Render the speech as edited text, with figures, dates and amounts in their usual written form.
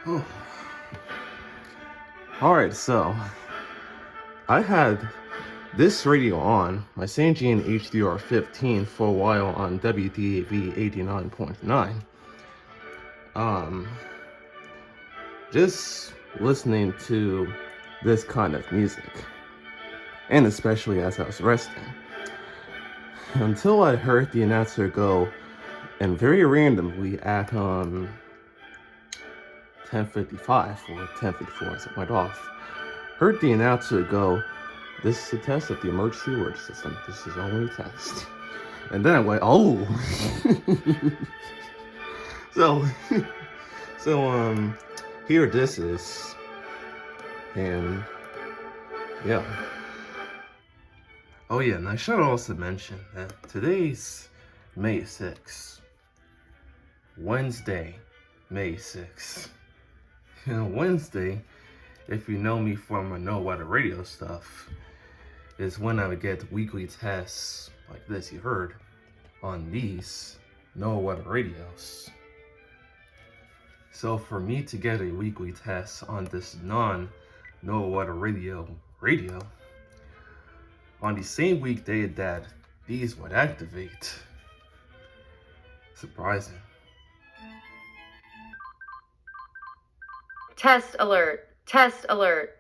Oh. Alright, so I had this radio on, my Sangean HDR-15, for a while on WDAV 89.9. Just listening to this kind of music, and especially as I was resting, until I heard the announcer go, and very randomly at 10:55 or 10:54 as it went off, heard the announcer go, "This is a test of the emergency alert system. This is only a test." And then I went, "Oh." so so here this is, and yeah. Oh yeah, and I should also mention that today's May 6th, Wednesday, May 6th. Wednesday, if you know me from my No Weather Radio stuff, is when I would get weekly tests like this you heard on these No Weather Radios. So for me to get a weekly test on this non-No Weather Radio on the same weekday that these would activate, surprising. Test alert, test alert.